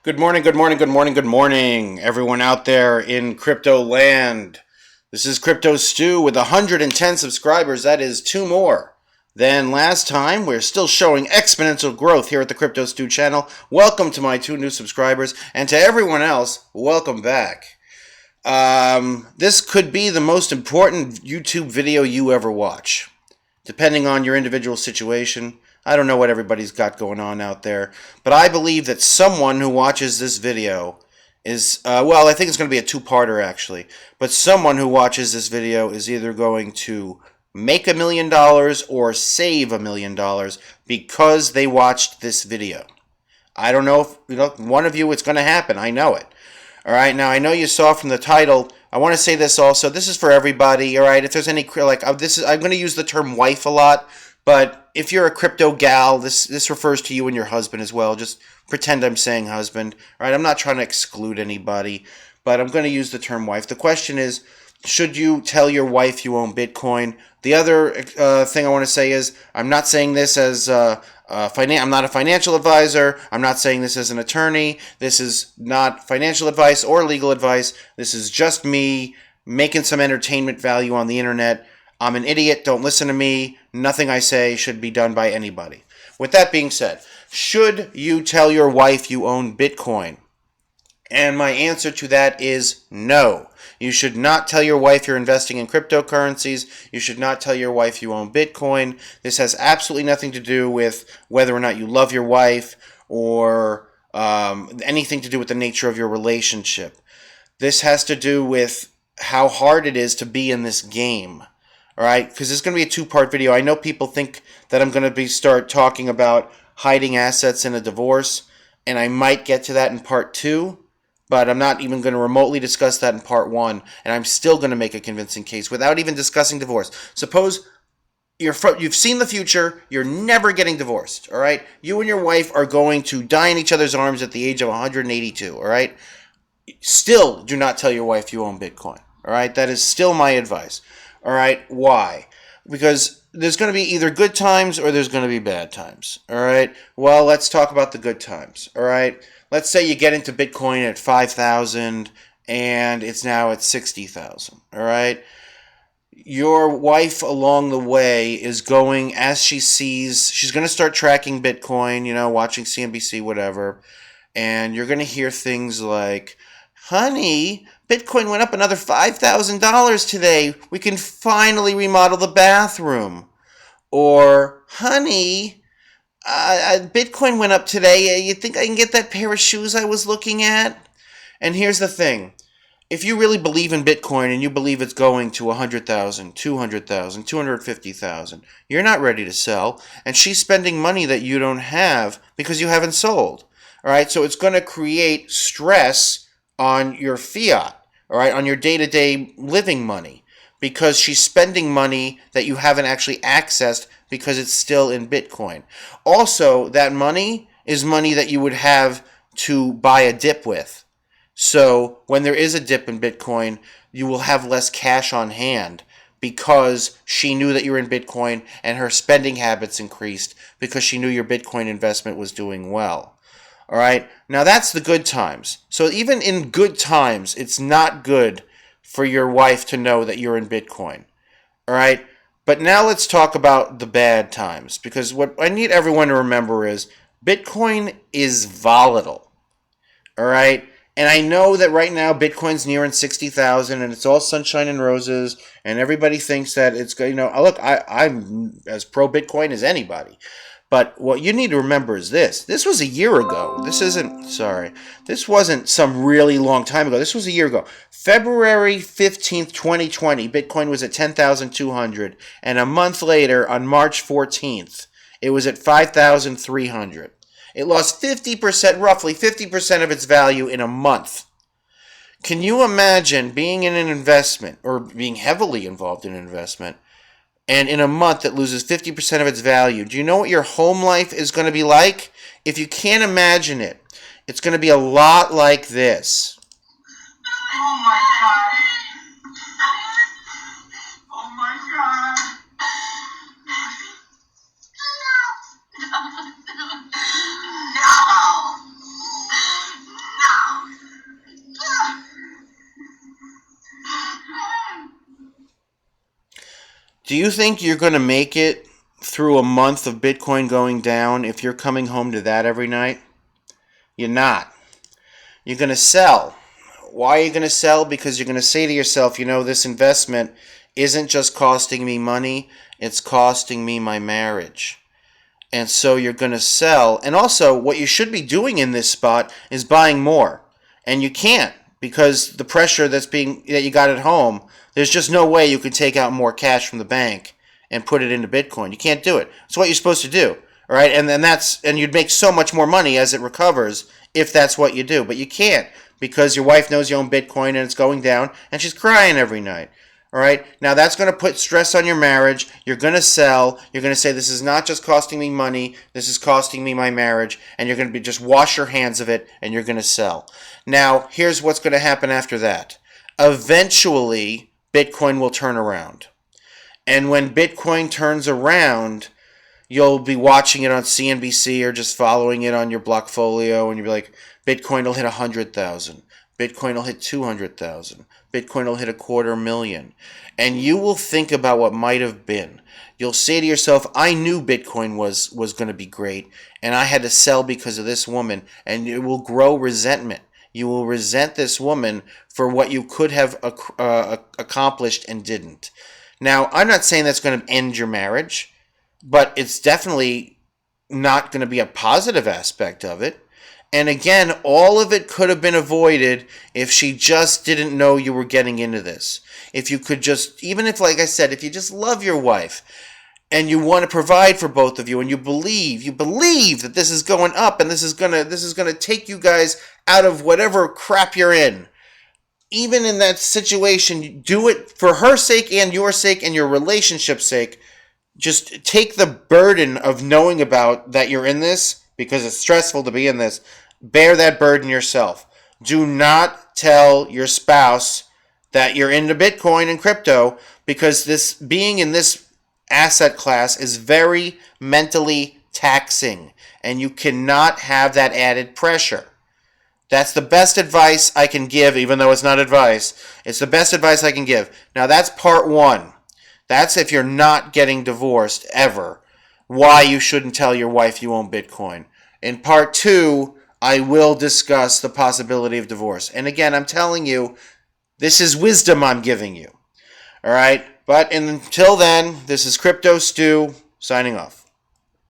Good morning, good morning, good morning, good morning, everyone out there in crypto land. This is Crypto Stew with 110 subscribers. That is two more than last time. We're still showing exponential growth here at the Crypto Stew channel. Welcome to my two new subscribers, and to everyone else, welcome back. This could be the most important YouTube video you ever watch, depending on your individual situation. I don't know what everybody's got going on out there, but I believe that someone who watches this video is, I think it's going to be a two-parter actually, but someone who watches this video is either going to make $1 million or save $1 million because they watched this video. I don't know if, one of you, it's going to happen. I know it. All right, now I know you saw from the title. I want to say this also. This is for everybody. All right, if there's any I'm going to use the term wife a lot, but if you're a crypto gal, this refers to you and your husband as well. Just pretend I'm saying husband. All right, I'm not trying to exclude anybody, but I'm going to use the term wife. The question is, should you tell your wife you own Bitcoin? The other thing I want to say is, I'm not saying this as I'm not a financial advisor. I'm not saying this as an attorney. This is not financial advice or legal advice. This is just me making some entertainment value on the internet. I'm an idiot. Don't listen to me. Nothing I say should be done by anybody. With that being said, should you tell your wife you own Bitcoin? And my answer to that is no. You should not tell your wife you're investing in cryptocurrencies. You should not tell your wife you own Bitcoin. This has absolutely nothing to do with whether or not you love your wife or anything to do with the nature of your relationship. This has to do with how hard it is to be in this game. All right, because this is going to be a two-part video. I know people think that I'm going to start talking about hiding assets in a divorce, and I might get to that in part 2. But I'm not even going to remotely discuss that in part 1, and I'm still going to make a convincing case without even discussing divorce. Suppose you've seen the future, you're never getting divorced, all right? You and your wife are going to die in each other's arms at the age of 182, all right? Still do not tell your wife you own Bitcoin, all right? That is still my advice, all right? Why? Because there's going to be either good times or there's going to be bad times, all right? Well, let's talk about the good times, all right? Let's say you get into Bitcoin at 5,000 and it's now at 60,000, all right? Your wife along the way is going, as she sees, she's going to start tracking Bitcoin, watching CNBC, whatever, and you're going to hear things like, honey, Bitcoin went up another $5,000 today. We can finally remodel the bathroom. Or, honey, Bitcoin went up today. You think I can get that pair of shoes I was looking at? And here's the thing. If you really believe in Bitcoin and you believe it's going to 100,000, 200,000, 250,000, you're not ready to sell. And she's spending money that you don't have because you haven't sold. All right, so it's going to create stress on your fiat, all right, on your day-to-day living money, because she's spending money that you haven't actually accessed because it's still in Bitcoin. Also, that money is money that you would have to buy a dip with. So when there is a dip in Bitcoin, you will have less cash on hand because she knew that you were in Bitcoin and her spending habits increased because she knew your Bitcoin investment was doing well. All right, now that's the good times. So even in good times, it's not good for your wife to know that you're in Bitcoin. All right, but now let's talk about the bad times, because what I need everyone to remember is Bitcoin is volatile. All right, and I know that right now Bitcoin's nearing 60,000 and it's all sunshine and roses, and everybody thinks that it's, look, I'm as pro Bitcoin as anybody. But what you need to remember is this. This was a year ago. This wasn't some really long time ago. This was a year ago. February 15th, 2020, Bitcoin was at 10,200. And a month later, on March 14th, it was at 5,300. It lost 50%, roughly 50% of its value in a month. Can you imagine being in an investment or being heavily involved in an investment, and in a month it loses 50% of its value? Do you know what your home life is going to be like? If you can't imagine it, it's going to be a lot like this. Oh my God. Oh my God. No. Do you think you're going to make it through a month of Bitcoin going down if you're coming home to that every night? You're not. You're going to sell. Why are you going to sell? Because you're going to say to yourself, this investment isn't just costing me money, it's costing me my marriage. And so you're going to sell. And also, what you should be doing in this spot is buying more. And you can't, because the pressure that you got at home, there's just no way you could take out more cash from the bank and put it into Bitcoin. You can't do it. It's what you're supposed to do. All right? And you'd make so much more money as it recovers if that's what you do. But you can't, because your wife knows you own Bitcoin and it's going down and she's crying every night. All right. Now that's going to put stress on your marriage. You're going to sell. You're going to say, this is not just costing me money. This is costing me my marriage. And you're going to just wash your hands of it and you're going to sell. Now, here's what's going to happen after that. Eventually, Bitcoin will turn around. And when Bitcoin turns around, you'll be watching it on CNBC or just following it on your Blockfolio, and you'll be like, Bitcoin will hit 100,000. Bitcoin will hit 200,000. Bitcoin will hit 250,000. And you will think about what might have been. You'll say to yourself, I knew Bitcoin was going to be great, and I had to sell because of this woman. And it will grow resentment. You will resent this woman for what you could have accomplished and didn't. Now, I'm not saying that's going to end your marriage, but it's definitely not going to be a positive aspect of it. And again, all of it could have been avoided if she just didn't know you were getting into this. If you could just, even if, like I said, if you just love your wife and you want to provide for both of you, and you believe that this is going up and this is gonna take you guys out of whatever crap you're in. Even in that situation, do it for her sake and your sake and your relationship's sake. Just take the burden of knowing about that you're in this, because it's stressful to be in this. Bear that burden yourself. Do not tell your spouse that you're into Bitcoin and crypto, because this being in this asset class is very mentally taxing, and you cannot have that added pressure. That's the best advice I can give, even though it's not advice. It's the best advice I can give. Now, that's part one. That's if you're not getting divorced ever, why you shouldn't tell your wife you own Bitcoin. In part two, I will discuss the possibility of divorce. And again, I'm telling you, this is wisdom I'm giving you. All right? But until then, this is Crypto Stu signing off.